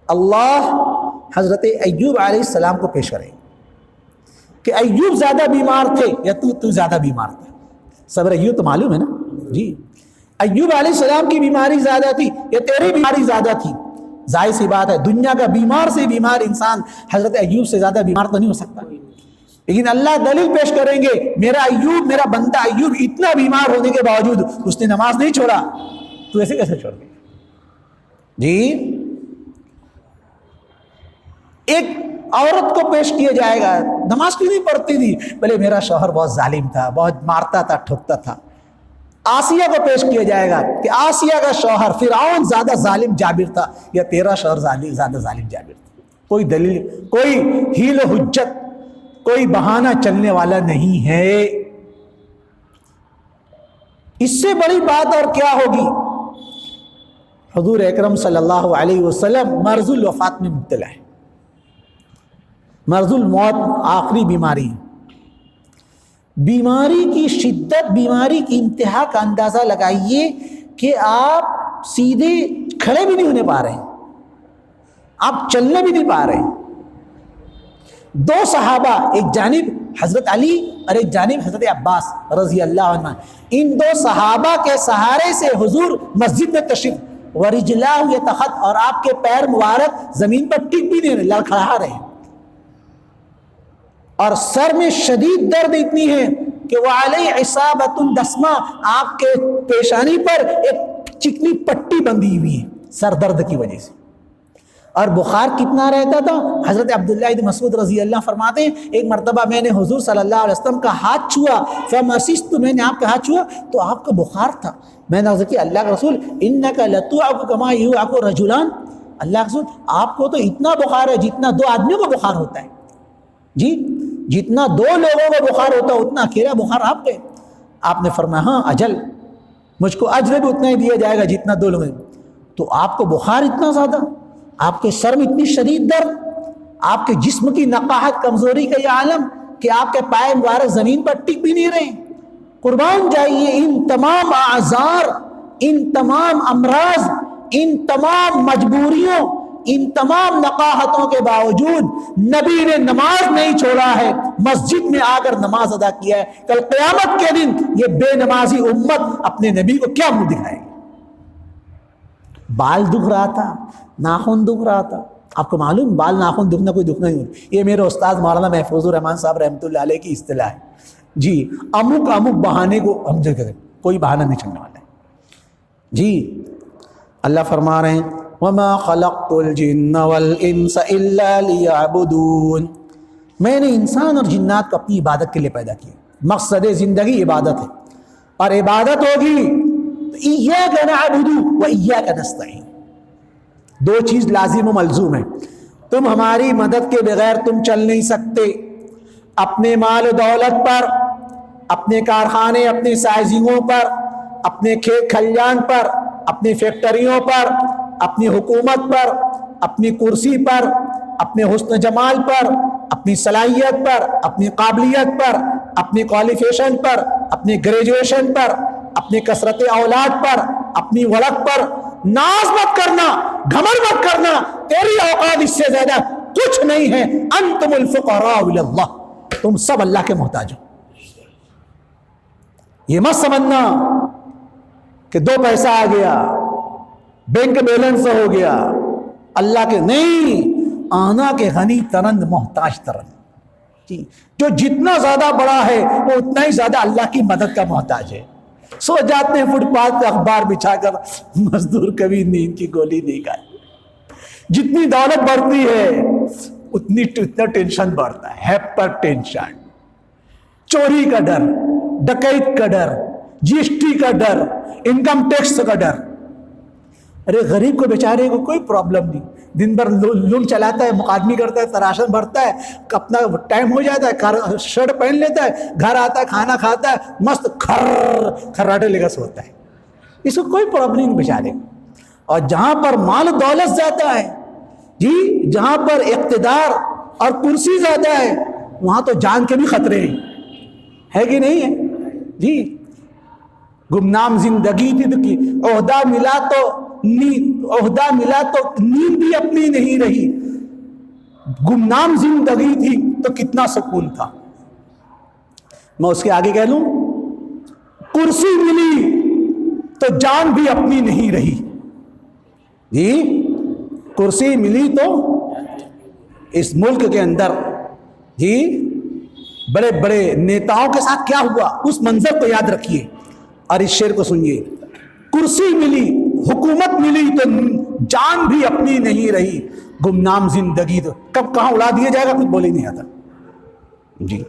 اللہ حضرت ایوب علیہ السلام کو پیش کرے کہ ایوب زیادہ بیمار تھے یا تو زیادہ بیمار تھا؟ صبر ایوب تو معلوم ہے نا جی، ایوب علیہ السلام کی بیماری زیادہ تھی یا تیری بیماری زیادہ تھی؟ ظاہر سی بات ہے دنیا کا بیمار سے بیمار انسان حضرت ایوب سے زیادہ بیمار تو نہیں ہو سکتا، لیکن اللہ دلیل پیش کریں گے میرا ایوب، میرا بندہ ایوب اتنا بیمار ہونے کے باوجود اس نے نماز نہیں چھوڑا، تو ایسے کیسے چھوڑ گیا؟ جی، ایک عورت کو پیش کیا جائے گا نماز کیوں نہیں پڑھتی تھی؟ بھلے میرا شوہر بہت ظالم تھا، بہت مارتا تھا، ٹھوکتا تھا۔ آسیہ کو پیش کیا جائے گا کہ آسیہ کا شوہر فرعون زیادہ ظالم جابر تھا یا تیرا شوہر زیادہ ظالم جابر تھا؟ کوئی دلیل، کوئی حیل و حجت، کوئی بہانہ چلنے والا نہیں ہے۔ اس سے بڑی بات اور کیا ہوگی؟ حضور اکرم صلی اللہ علیہ وسلم مرض الوفات میں مبتلا ہے، مرض الموت آخری بیماری، بیماری کی شدت، بیماری کی انتہا کا اندازہ لگائیے کہ آپ سیدھے کھڑے بھی نہیں ہونے پا رہے ہیں، آپ چلنے بھی نہیں پا رہے ہیں۔ 2 صحابہ، ایک جانب حضرت علی اور ایک جانب حضرت عباس رضی اللہ عنہ، ان 2 صحابہ کے سہارے سے حضور مسجد میں تشریف ورجلاه يتخط، اور آپ کے پیر مبارک زمین پر ٹک بھی نہیں رہے، لڑکھڑا رہے، اور سر میں شدید درد اتنی ہے کہ وعلیہ عصابۃ دسمہ، آپ کے پیشانی پر ایک چکنی پٹی بندھی ہوئی ہے سر درد کی وجہ سے، اور بخار کتنا رہتا تھا؟ حضرت عبداللہ بن مسعود رضی اللہ فرماتے ہیں ایک مرتبہ میں نے حضور صلی اللہ علیہ وسلم کا ہاتھ چھوا، فمسست، میں نے آپ کا ہاتھ چھوا تو آپ کا بخار تھا، میں نے عرض کیا اللہ کے رسول انک لتوعک کما یوعک رجلان، اللہ کے رسول آپ کو تو اتنا بخار ہے جتنا 2 آدمیوں کو بخار ہوتا ہے، جی جتنا 2 لوگوں کو بخار ہوتا ہے اتنا اکیلا بخار آپ کے؟ آپ نے فرمایا ہاں اجل، مجھ کو اجر بھی اتنا ہی دیا جائے گا جتنا 2 لوگوں۔ تو آپ کو بخار اتنا زیادہ، آپ کے سر میں اتنی شدید درد، آپ کے جسم کی نقاہت، کمزوری کا یہ عالم کہ آپ کے پائے مبارک زمین پر ٹک بھی نہیں رہے۔ قربان جائیے ان تمام اعذار، ان تمام امراض، ان تمام مجبوریوں، ان تمام نقاہتوں کے باوجود نبی نے نماز نہیں چھوڑا ہے، مسجد میں آ کر نماز ادا کیا ہے۔ کل قیامت کے دن یہ بے نمازی امت اپنے نبی کو کیا منہ دکھائے گی؟ بال دکھ رہا تھا، ناخن دکھ رہا تھا، آپ کو معلوم بال ناخن دکھنا کوئی دکھنا نہیں ہوتا، یہ میرے استاد مولانا محفوظ الرحمان صاحب رحمۃ اللہ علیہ کی اصطلاح ہے جی، امک بہانے کو ہم جو کہتے ہیں کوئی بہانہ نہیں چلنے والا ہے جی۔ اللہ فرما رہے ہیں وَمَا خَلَقْتُ الْجِنَّ وَالْإِنسَ إِلَّا لِيَعْبُدُونَ، میں نے انسان اور جنات کو اپنی عبادت کے لیے پیدا کیا. مقصد زندگی عبادت ہے، اور عبادت ہوگی تو إِيَّاكَ نَعْبُدُ وَإِيَّاكَ نَسْتَعِينُ، دو چیز لازم و ملزوم ہے. تم ہماری مدد کے بغیر تم چل نہیں سکتے. اپنے مال و دولت پر، اپنے کارخانے، اپنے سائزنگوں پر، اپنے کھیت کھلیان پر، اپنی فیکٹریوں پر، اپنی حکومت پر، اپنی کرسی پر، اپنے حسن جمال پر، اپنی صلاحیت پر، اپنی قابلیت پر، اپنی کوالیفیکیشن پر، اپنی گریجویشن پر، اپنی کثرت اولاد پر، اپنی ورق پر ناز مت کرنا، گھمنڈ مت کرنا. تیری اوقات اس سے زیادہ کچھ نہیں ہے. انتم الفقراء الی اللہ، تم سب اللہ کے محتاج ہو. یہ مت سمجھنا کہ دو پیسہ آ گیا، بینک بیلنس ہو گیا، اللہ کے نہیں. آنا کے غنی ترند محتاج ترند. جو جتنا زیادہ بڑا ہے وہ اتنا ہی زیادہ اللہ کی مدد کا محتاج ہے. سو جاتے ہیں فٹ پاتھ پہ اخبار بچھا کر، مزدور کبھی نیند کی گولی نہیں کھائے. جتنی دولت بڑھتی ہے اتنا ٹینشن بڑھتا ہے. ہیپر ٹینشن، چوری کا ڈر، ڈکیت کا ڈر، جی ایس ٹی کا ڈر، انکم ٹیکس کا ڈر. ارے غریب کو بیچارے کو کوئی پرابلم نہیں، دن بھر لون چلاتا ہے، مقادمی کرتا ہے، تراشن بھرتا ہے، اپنا ٹائم ہو جاتا ہے، شرٹ پہن لیتا ہے، گھر آتا ہے، کھانا کھاتا ہے، مست کھراٹے لے کر سوتا ہے. اس کو کوئی پرابلم نہیں بیچارے. اور جہاں پر مال دولت زیادہ ہے، جی جہاں پر اقتدار اور کرسی زیادہ ہے، وہاں تو جان کے بھی خطرے ہیں، ہے کہ نہیں ہے جی. گمنام زندگی تھی، عہدہ ملا تو نیند بھی اپنی نہیں رہی. گمنام زندگی تھی تو کتنا سکون تھا. میں اس کے آگے کہہ لوں، کرسی ملی تو جان بھی اپنی نہیں رہی. جی کرسی ملی تو اس ملک کے اندر جی بڑے بڑے نیتاؤں کے ساتھ کیا ہوا، اس منظر کو یاد رکھیے اور اس شعر کو سنیے. کرسی ملی، حکومت ملی تو جان بھی اپنی نہیں رہی. گمنام زندگی تو کب کہاں اڑا دیا جائے گا کچھ بولے نہیں آتا. جی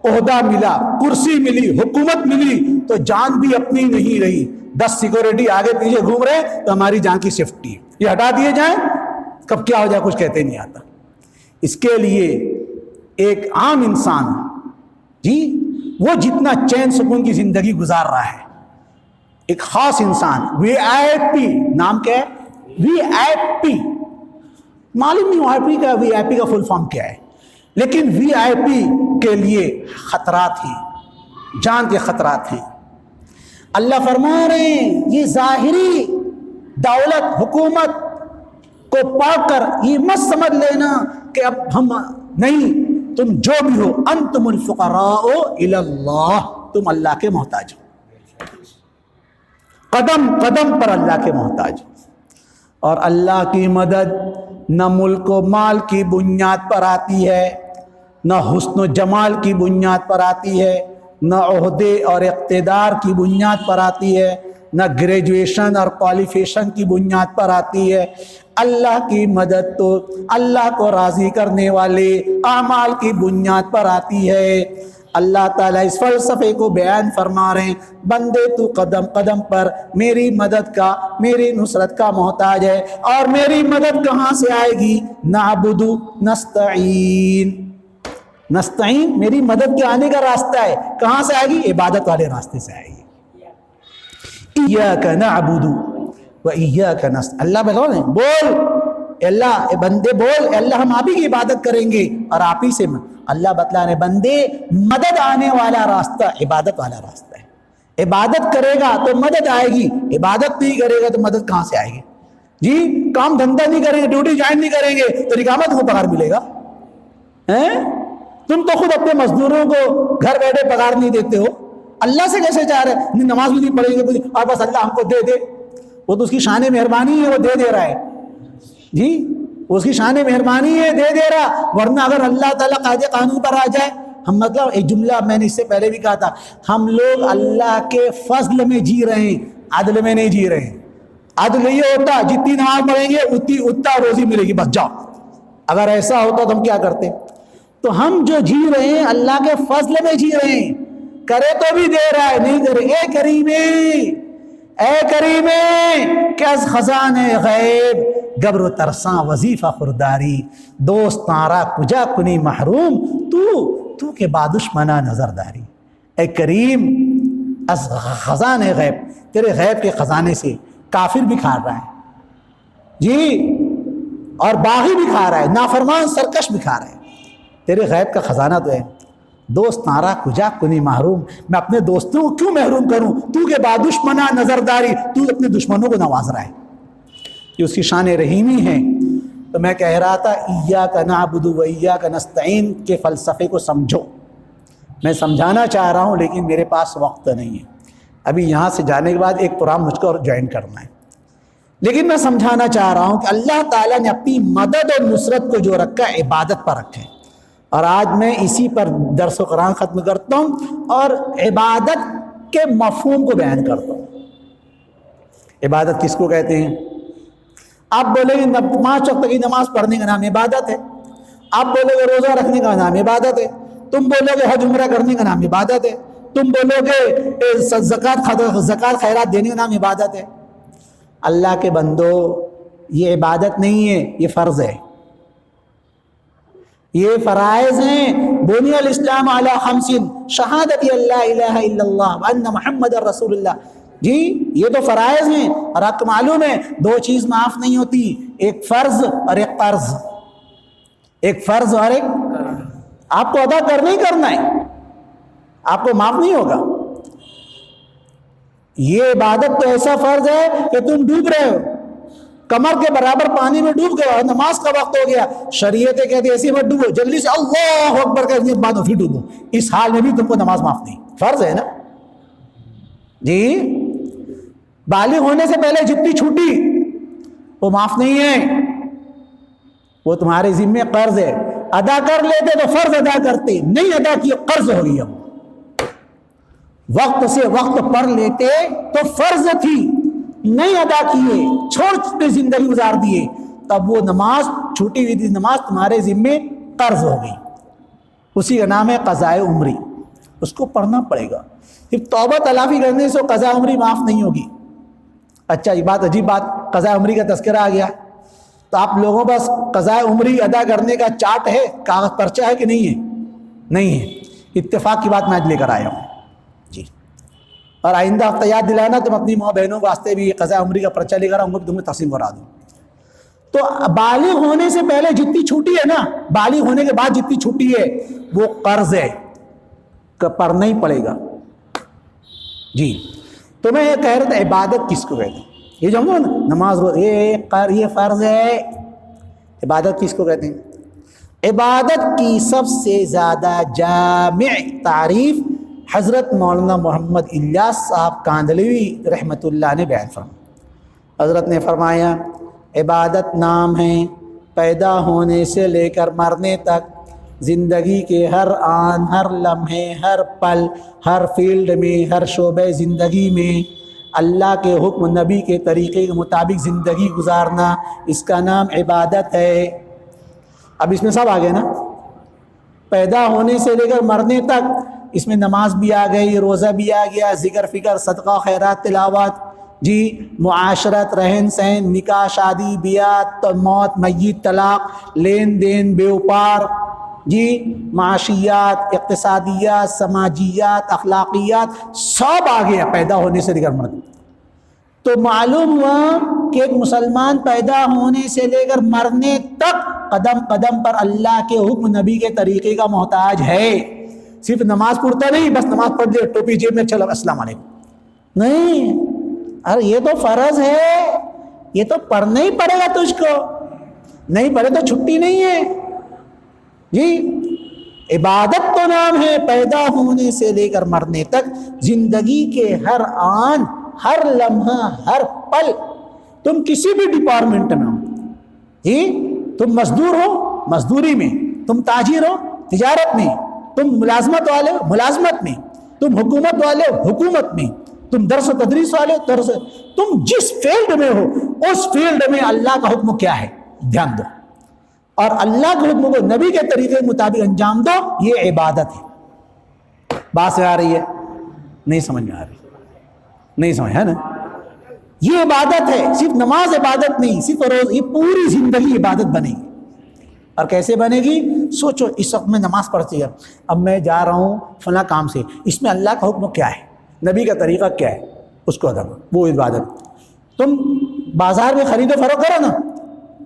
عہدہ ملا، کرسی ملی، حکومت ملی تو جان بھی اپنی نہیں رہی. 10 سیکورٹی آگے پیچھے گھوم رہے تو ہماری جان کی سیفٹی ہے. یہ ہٹا دیے جائیں کب کیا ہو جائے کچھ کہتے نہیں آتا. اس کے لیے ایک عام انسان جی وہ جتنا چین سکون کی زندگی گزار رہا ہے، ایک خاص انسان وی آئی پی، نام کیا ہے وی آئی پی، معلوم نہیں وی آئی پی کا فل فارم کیا ہے، لیکن وی آئی پی کے لیے خطرات ہیں، جان کے خطرات ہیں. اللہ فرما رہے ہیں یہ ظاہری دولت حکومت کو پا کر یہ مت سمجھ لینا کہ اب ہم نہیں، تم جو بھی ہو انتم الفقراء الی اللہ، تم اللہ کے محتاج ہو، قدم قدم پر اللہ کے محتاج ہو. اور اللہ کی مدد نہ ملک و مال کی بنیاد پر آتی ہے، نہ حسن و جمال کی بنیاد پر آتی ہے، نہ عہدے اور اقتدار کی بنیاد پر آتی ہے، نہ گریجویشن اور کوالیفیکیشن کی بنیاد پر آتی ہے. اللہ کی مدد تو اللہ کو راضی کرنے والے اعمال کی بنیاد پر آتی ہے. اللہ تعالیٰ اس فلسفے کو بیان فرما رہے ہیں، بندے تو قدم قدم پر میری مدد کا، میری نصرت کا محتاج ہے. اور میری مدد کہاں سے آئے گی؟ نعبد نستعین. نستعین میری مدد کے آنے کا راستہ ہے، کہاں سے آئے گی؟ عبادت والے راستے سے آئے گی. ایاک نعبد و ایاک نستعین. اللہ بولے بول اللہ، اے بندے بول اللہ ہم آپ ہی کی عبادت کریں گے اور آپ ہی سے. اللہ بتلا رہے بندے مدد آنے والا راستہ عبادت والا راستہ ہے. عبادت کرے گا تو مدد آئے گی، عبادت نہیں کرے گا تو مدد کہاں سے آئے گی؟ جی کام دھندا نہیں کریں گے، ڈیوٹی جوائن نہیں کریں گے تو نکامت کو پگار ملے گا؟ تم تو خود اپنے مزدوروں کو گھر بیٹھے پگار نہیں دیتے ہو، اللہ سے کیسے چاہ رہے؟ نماز بھی نہیں پڑھیں گے اور بس اللہ ہم کو دے دے. وہ تو اس کی شان مہربانی ہے، وہ دے رہا ہے. جی اس کی شان مہربانی ہے، دے رہا. ورنہ اگر اللہ تعالیٰ قاعدے قانون پر آ جائے، ہم مطلب ایک جملہ میں نے اس سے پہلے بھی کہا تھا، ہم لوگ اللہ کے فضل میں جی رہے ہیں، عدل میں نہیں جی رہے ہیں. عدل یہ ہوتا جتنی نماز پڑھیں گے اتنا روزی ملے گی، بس جاؤ. اگر ایسا ہوتا تو ہم کیا کرتے؟ تو ہم جو جی رہے ہیں اللہ کے فضل میں جی رہے ہیں. کرے تو بھی دے رہا ہے، نہیں کرے اے کریم کہ از خزان غیب گبر و ترساں وظیفہ خورداری دوست تارا کجا کنی محروم تو کے بادش منا نظر داری. اے کریم از خزان غیب، تیرے غیب کے خزانے سے کافر بھی کھا رہا ہے جی، اور باغی بھی کھا رہا ہے، نافرمان سرکش بھی کھا رہا ہے. تیرے غیب کا خزانہ تو ہے. دوست تارا کجا کنی محروم، میں اپنے دوستوں کو کیوں محروم کروں؟ تو کے بعد دشمنا نظرداری، تو اپنے دشمنوں کو نواز رہا ہے. یہ اس کی شان رحیمی ہے. تو میں کہہ رہا تھا ایاک نعبد و ایاک نستعین کے فلسفے کو سمجھو. میں سمجھانا چاہ رہا ہوں لیکن میرے پاس وقت نہیں ہے. ابھی یہاں سے جانے کے بعد ایک پروگرام مجھ کو اور جوائن کرنا ہے، لیکن میں سمجھانا چاہ رہا ہوں کہ اللہ تعالیٰ نے اپنی مدد اور نصرت کو جو رکھا ہے عبادت پر رکھا ہے. اور آج میں اسی پر درس و قرآن ختم کرتا ہوں اور عبادت کے مفہوم کو بیان کرتا ہوں. عبادت کس کو کہتے ہیں؟ آپ بولے گے 5 وقت کی نماز پڑھنے کا نام عبادت ہے. آپ بولے گے روزہ رکھنے کا نام عبادت ہے. تم بولو گے حج عمرہ کرنے کا نام عبادت ہے. تم بولو گے زکوٰۃ خیرات دینے کا نام عبادت ہے. اللہ کے بندو، یہ عبادت نہیں ہے، یہ فرض ہے، یہ فرائض ہیں. بنی الاسلام علی 5 شہادت اللہ الہ الا اللہ وان محمد رسول اللہ. جی یہ تو فرائض ہیں، اور آپ کو معلوم ہے 2 چیز معاف نہیں ہوتی، ایک فرض اور ایک قرض. ایک فرض اور ایک آپ کو ادا کرنا ہی کرنا ہے، آپ کو معاف نہیں ہوگا. یہ عبادت تو ایسا فرض ہے کہ تم ڈوب رہے ہو، کمر کے برابر پانی میں ڈوب گئے اور نماز کا وقت ہو گیا، شریعت کہتی ایسے مت ڈوبو، جلدی سے اللہ اکبر کر نیت باندھو پھر ڈوبو. اس حال میں بھی تم کو نماز معاف نہیں، فرض ہے نا جی. بالغ ہونے سے پہلے جتنی چھوٹی وہ معاف نہیں ہے، وہ تمہارے ذمے قرض ہے. ادا کر لیتے تو فرض ادا کرتے، نہیں ادا کیے قرض ہو گیا. وقت سے وقت پڑھ لیتے تو فرض تھی، نہیں ادا کیے، چھوڑ زندگی گزار دیے، تب وہ نماز چھوٹی ہوئی تھی نماز تمہارے ذمے قرض ہو گئی. اسی کا نام ہے قضاء عمری. اس کو پڑھنا پڑے گا. پھر توبہ تلافی کرنے سے قضاء عمری معاف نہیں ہوگی. اچھا یہ بات عجیب بات، قضاء عمری کا تذکرہ آ گیا تو آپ لوگوں پاس قضاء عمری ادا کرنے کا چارٹ ہے، کاغذ پرچہ ہے کہ نہیں ہے؟ نہیں ہے. اتفاق کی بات میں آج لے کر آیا ہوں جی. اور آئندہ ہفتہ یاد دلانا تم اپنی ماں بہنوں کے واسطے بھی قضاء عمری کا پرچہ لے کر آؤں گا کہ تمہیں تقسیم کرا دوں. تو بالغ ہونے سے پہلے جتنی چھوٹی ہے نا، بالغ ہونے کے بعد جتنی چھوٹی ہے وہ قرض ہے، پڑھنا ہی پڑے گا جی. تو میں یہ کہہ رہا تھا عبادت کس کو کہتے ہیں؟ یہ جو ہم نماز یہ فرض ہے. عبادت کس کو کہتے ہیں؟ عبادت کی سب سے زیادہ جامع تعریف حضرت مولانا محمد الیاس صاحب کاندھلوی رحمۃ اللہ نے بیان فرمایا. حضرت نے فرمایا عبادت نام ہے پیدا ہونے سے لے کر مرنے تک زندگی کے ہر آن، ہر لمحے، ہر پل، ہر فیلڈ میں، ہر شعبہ زندگی میں اللہ کے حکم نبی کے طریقے کے مطابق زندگی گزارنا، اس کا نام عبادت ہے. اب اس میں سب آ گئے نا، پیدا ہونے سے لے کر مرنے تک. اس میں نماز بھی آ گئی، روزہ بھی آ گیا، ذکر فکر، صدقہ، خیرات، تلاوت جی، معاشرت، رہن سہن، نکاح، شادی، بیعت، موت، میت، طلاق، لین دین، بیوپار جی، معاشیات، اقتصادیات، سماجیات، اخلاقیات، سب آ گیا پیدا ہونے سے لے کر مرنے. تو معلوم ہوا کہ ایک مسلمان پیدا ہونے سے لے کر مرنے تک قدم قدم پر اللہ کے حکم نبی کے طریقے کا محتاج ہے. صرف نماز پڑھتا نہیں، بس نماز پڑھ لے ٹوپی جیب میں چلو السلام علیکم، نہیں. ارے یہ تو فرض ہے، یہ تو پڑھنا ہی پڑے گا تجھ کو، نہیں پڑھے تو چھٹی نہیں ہے جی. عبادت تو نام ہے پیدا ہونے سے لے کر مرنے تک زندگی کے ہر آن، ہر لمحہ، ہر پل. تم کسی بھی ڈپارٹمنٹ میں ہو جی، تم مزدور ہو مزدوری میں، تم تاجر ہو تجارت میں، تم ملازمت والے ہو ملازمت میں، تم حکومت والے ہو حکومت میں، تم درس و تدریس والے تم جس فیلڈ میں ہو اس فیلڈ میں اللہ کا حکم کیا ہے دھیان دو، اور اللہ کے حکم کو نبی کے طریقے کے مطابق انجام دو، یہ عبادت ہے۔ بات سے آ رہی ہے؟ نہیں سمجھ میں آ رہی؟ نہیں سمجھ ہے نا؟ یہ عبادت ہے، صرف نماز عبادت نہیں، صرف روز، یہ پوری زندگی عبادت بنے گی۔ اور کیسے بنے گی؟ سوچو، اس وقت میں نماز پڑھتی ہے، اب میں جا رہا ہوں فلاں کام سے، اس میں اللہ کا حکم کیا ہے، نبی کا طریقہ کیا ہے، اس کو ادا کرو، وہ عبادت۔ تم بازار میں خرید و فروخت کرو نا،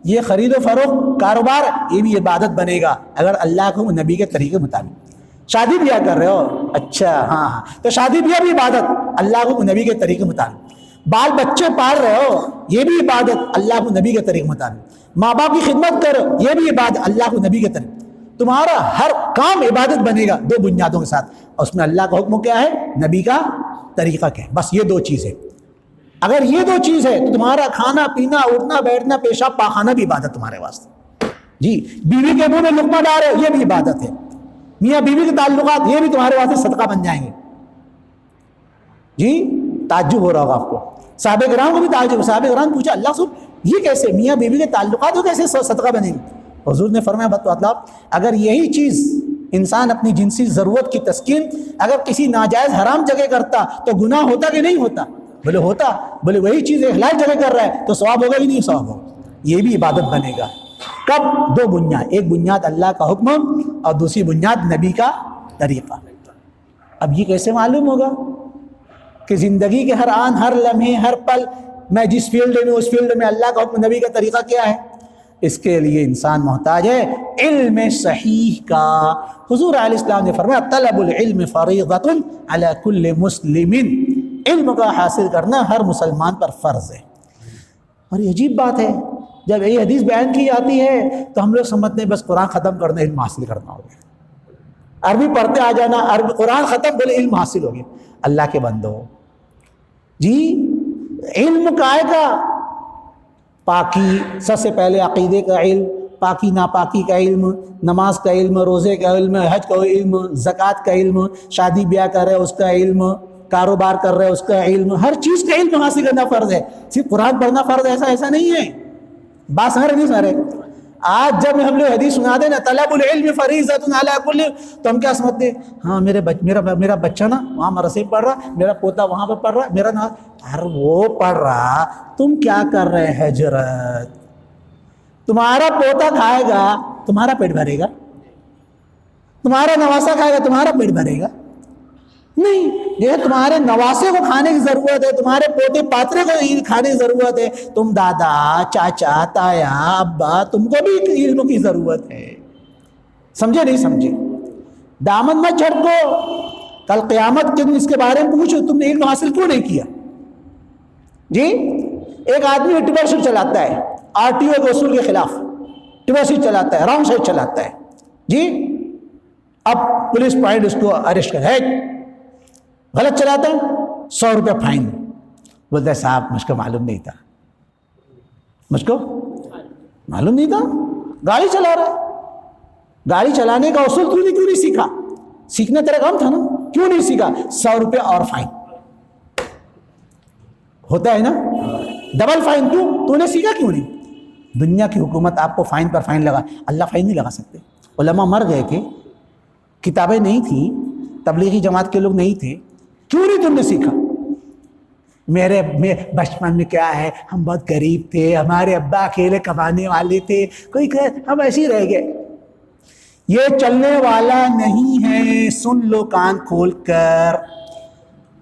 یہ خرید و فروخت کاروبار، یہ بھی عبادت بنے گا اگر اللہ کو نبی کے طریقے کے مطابق۔ شادی بیاہ کر رہے ہو، اچھا ہاں تو شادی بیاہ بھی عبادت اللہ کو نبی کے طریقے کے مطابق۔ بال بچے پال رہے ہو، یہ بھی عبادت اللہ کو نبی کے طریقے کے مطابق۔ ماں باپ کی خدمت کرو، یہ بھی عبادت اللہ کو نبی کے طریقے۔ تمہارا ہر کام عبادت بنے گا دو بنیادوں کے ساتھ، اور اس میں اللہ کا حکم کیا ہے، نبی کا طریقہ کیا ہے، بس یہ دو چیزیں۔ اگر یہ دو چیز ہے تو تمہارا کھانا پینا اٹھنا بیٹھنا پیشاب پاخانہ بھی عبادت تمہارے واسطے۔ جی، بیوی کے منہ میں لقمہ ڈالو، یہ بھی عبادت ہے۔ میاں بیوی کے تعلقات، یہ بھی تمہارے واسطے صدقہ بن جائیں گے۔ جی، تعجب ہو رہا ہوگا آپ کو، صحابہ کرام کو بھی تعجب، صحابہ کرام پوچھا اللہ سب یہ کیسے میاں بیوی کے تعلقات ہو کیسے صدقہ بنے گے؟ حضور نے فرمایا مطلب اگر یہی چیز انسان اپنی جنسی ضرورت کی تسکین اگر کسی ناجائز حرام جگہ کرتا تو گناہ ہوتا کہ نہیں ہوتا؟ بولے ہوتا۔ بولے وہی چیز حلال جگہ کر رہا ہے تو ثواب ہوگا کہ نہیں ثواب ہوگا؟ یہ بھی عبادت بنے گا۔ کب؟ دو بنیاد، ایک بنیاد اللہ کا حکم اور دوسری بنیاد نبی کا طریقہ۔ اب یہ کیسے معلوم ہوگا کہ زندگی کے ہر آن ہر لمحے ہر پل میں جس فیلڈ میں اس فیلڈ میں اللہ کا حکم نبی کا طریقہ کیا ہے؟ اس کے لیے انسان محتاج ہے علم صحیح کا۔ حضور علیہ السلام نے فرمایا طلب العلم فریضۃ علی کل مسلم، علم کا حاصل کرنا ہر مسلمان پر فرض ہے۔ اور یہ عجیب بات ہے، جب یہ حدیث بیان کی جاتی ہے تو ہم لوگ سمجھتے ہیں بس قرآن ختم کرنا علم حاصل کرنا ہو گیا، عربی پڑھتے آ جانا، عربی قرآن ختم بولے علم حاصل ہو گیا۔ اللہ کے بندو جی، علم کائے کا؟ پاکی، سب سے پہلے عقیدے کا علم، پاکی ناپاکی کا علم، نماز کا علم، روزے کا علم، حج کا علم، زکوٰۃ کا علم، شادی بیاہ کر رہے اس کا علم، کاروبار کر رہے اس کا علم، ہر چیز کا علم حاصل کرنا فرض ہے۔ صرف قرآن پڑھنا فرض ہے ایسا نہیں ہے۔ بات سمجھ رہے نہیں سمجھ رہے؟ آج جب ہم لوگ حدیث سنا دیں نا طلب العلم فریضۃ علی کل، تو ہم کیا سمجھتے ہیں؟ ہاں میرا بچہ نا وہاں مدرسے پڑھ رہا، میرا پوتا وہاں پہ پڑھ رہا، میرا ہر وہ پڑھ رہا، تم کیا کر رہے حضرت؟ تمہارا پوتا کھائے گا تمہارا پیٹ بھرے گا؟ تمہارا نواسا کھائے گا تمہارا پیٹ بھرے گا؟ نہیں، یہ تمہارے نواسے کو کھانے کی ضرورت ہے، تمہارے پوتے پاترے کو کھانے کی ضرورت ہے، تم دادا چاچا تایا ابا تم کو بھی علم کی ضرورت ہے۔ سمجھے نہیں سمجھے؟ دامن مت جھٹکو، کل قیامت کے دن اس کے بارے میں پوچھو تم نے علم حاصل کیوں نہیں کیا؟ جی، ایک آدمی ٹپر شیٹ چلاتا ہے RTO کے اصول کے خلاف، ٹپر شیٹ چلاتا ہے، رانگ سائڈ چلاتا ہے جی، اب پولیس پوائنٹ اس کو اریسٹ کر ہے، غلط چلاتا ہے 100 روپے فائن۔ بولتا ہے صاحب مجھ کو معلوم نہیں تھا، مجھ کو معلوم نہیں تھا، گاڑی چلا رہا ہے، گاڑی چلانے کا اصول کیوں نہیں سیکھا؟ سیکھنا تیرا کام تھا نا، کیوں نہیں سیکھا؟ 100 روپے اور فائن ہوتا ہے نا، ڈبل فائن۔ تو نے سیکھا کیوں نہیں؟ دنیا کی حکومت آپ کو فائن پر فائن لگا، اللہ فائن نہیں لگا سکتے۔ علماء مر گئے کہ کتابیں نہیں تھیں، تبلیغی جماعت کے لوگ نہیں تھے، کیوں نہیں تم نے سیکھا؟ میرے بچپن میں کیا ہے، ہم بہت غریب تھے، ہمارے ابا اکیلے کمانے والے تھے، کوئی کہ ہم ایسے ہی رہ گئے۔ یہ چلنے والا نہیں ہے، سن لو کان کھول کر۔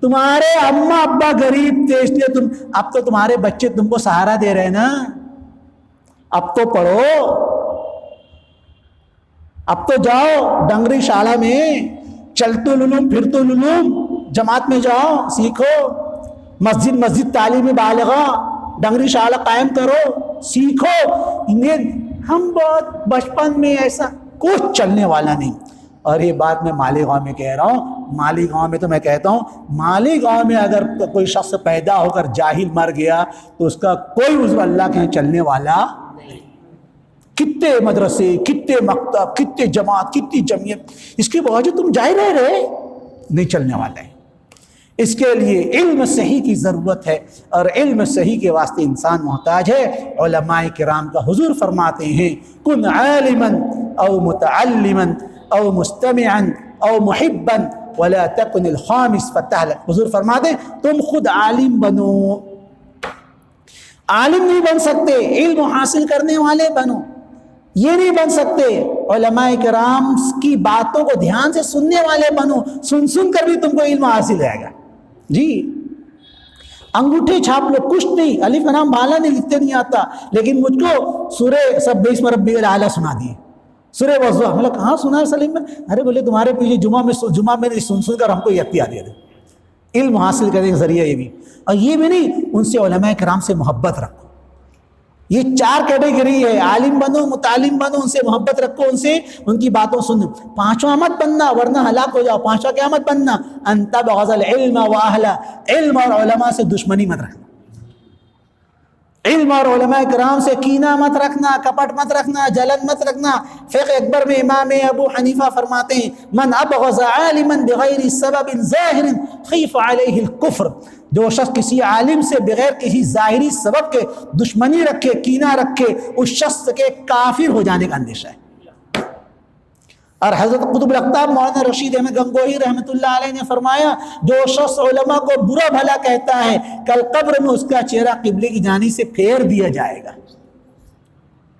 تمہارے اماں ابا غریب تھے اس لیے اب تو تمہارے بچے تم کو سہارا دے رہے ہیں نا، اب تو پڑھو، اب تو جاؤ ڈنگری شالا میں، چلتو للوم پھرتو للوم، جماعت میں جاؤ سیکھو، مسجد تعلیم بالغہ ڈنگری شالا قائم کرو، سیکھو۔ ہم بہت بچپن میں ایسا کچھ چلنے والا نہیں۔ اور یہ بات میں مالیگاؤں میں کہہ رہا ہوں، مالیگاؤں میں تو میں کہتا ہوں، مالیگاؤں میں اگر کوئی شخص پیدا ہو کر جاہل مر گیا تو اس کا کوئی عضو اللہ کے یہاں چلنے والا نہیں۔ کتنے مدرسے، کتنے مکتب، کتنے جماعت، کتنی جمعیت، اس کے باوجود تم جائے رہے نہیں چلنے والا ہے۔ اس کے لیے علم صحیح کی ضرورت ہے، اور علم صحیح کے واسطے انسان محتاج ہے۔ علماء کرام کا حضور فرماتے ہیں کن عالما او متعلما او مستمعا او محبا ولا تکن الخامس فتہلک۔ حضور فرماتے ہیں تم خود عالم بنو، عالم نہیں بن سکتے، علم حاصل کرنے والے بنو، یہ نہیں بن سکتے علماء کرام کی باتوں کو دھیان سے سننے والے بنو، سن کر بھی تم کو علم حاصل جائے گا۔ جی انگوٹھے چھاپ لو، کچھ نہیں، الف بام بالا نہیں، لکھتے نہیں آتا، لیکن مجھ کو سورہ سبح اسم ربک الاعلی سنا دیے، سورہ والضحیٰ۔ میں نے کہاں سنا ہے سلیم میں؟ ارے بولے تمہارے پیچھے جمعہ میں سن کر ہم کو یکتی آ دیا تھا۔ علم حاصل کرنے کا ذریعہ یہ بھی، اور یہ بھی نہیں، ان سے علماء کرام سے محبت رکھو۔ یہ 4 کیٹیگری ہے، عالم بنو، متعلم بنو، ان سے محبت رکھو، ان سے ان کی باتوں سنو۔ 5واں مت بننا ورنہ ہلاک ہو جاؤ۔ 5واں کیا مت بننا؟ ان تبغض العلم واہلہ، علم اور علماء سے دشمنی مت رکھنا، علم اور علماء کرام سے کینہ مت رکھنا، کپٹ مت رکھنا، جلن مت رکھنا۔ فقہ اکبر میں امام ابو حنیفہ فرماتے ہیں من ابغض عالما بغیر سبب ظاہر خیف علیہ الکفر، جو شخص کسی عالم سے بغیر کسی ظاہری سبب کے دشمنی رکھے، کینہ رکھے، اس شخص کے کافر ہو جانے کا اندیشہ ہے۔ اور حضرت قطب الاقطاب مولانا رشید احمد گنگوہی رحمۃ اللہ علیہ نے فرمایا جو شخص علماء کو برا بھلا کہتا ہے کل قبر میں اس کا چہرہ قبلے کی جانب سے پھیر دیا جائے گا،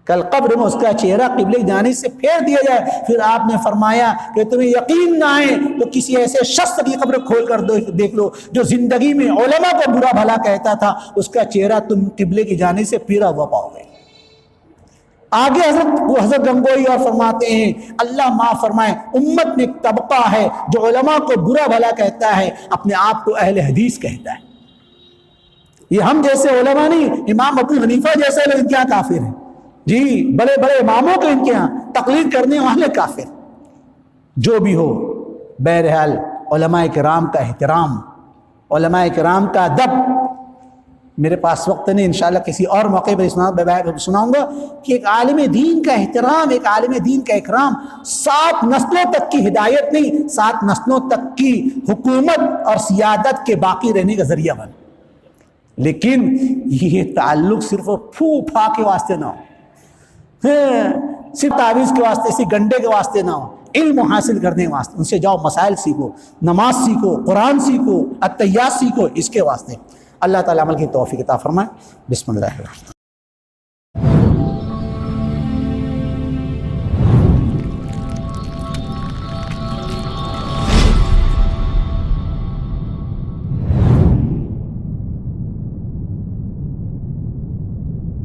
کل قبر میں اس کا چہرہ قبلے کی جانب سے پھیر دیا جائے۔ پھر آپ نے فرمایا کہ تمہیں یقین نہ آئے تو کسی ایسے شخص کی قبر کھول کر دیکھ لو جو زندگی میں علماء کو برا بھلا کہتا تھا، اس کا چہرہ تم قبلے کی جانب سے پھیرا ہوا پاؤ گے۔ آگے حضرت گنگوئی اور فرماتے ہیں اللہ معاف فرمائے، امت میں ایک طبقہ ہے جو علماء کو برا بھلا کہتا ہے، اپنے آپ کو اہل حدیث کہتا ہے۔ یہ ہم جیسے علماء نہیں، امام ابو حنیفہ جیسے لوگ ان کے یہاں کافر ہیں، جی بڑے بڑے اماموں کے ان کے یہاں تقلید کرنے والے کافر۔ جو بھی ہو، بہرحال علماء کرام کا احترام، علماء کرام کا ادب، میرے پاس وقت نہیں، انشاءاللہ کسی اور موقع پر سناؤں گا کہ ایک عالم دین کا احترام، ایک عالم دین کا اکرام 7 نسلوں تک کی ہدایت نہیں، 7 نسلوں تک کی حکومت اور سیادت کے باقی رہنے کا ذریعہ بن۔ لیکن یہ تعلق صرف پھو پھا کے واسطے نہ ہو، صرف تعویذ کے واسطے، صرف گنڈے کے واسطے نہ ہو، علم حاصل کرنے کے واسطے۔ ان سے جاؤ مسائل سیکھو، نماز سیکھو، قرآن سیکھو، التحیات سیکھو، اس کے واسطے۔ اللہ تعالیٰ عمل کی توفیق عطا فرمائے۔ بسم اللہ الرحمن الرحیم۔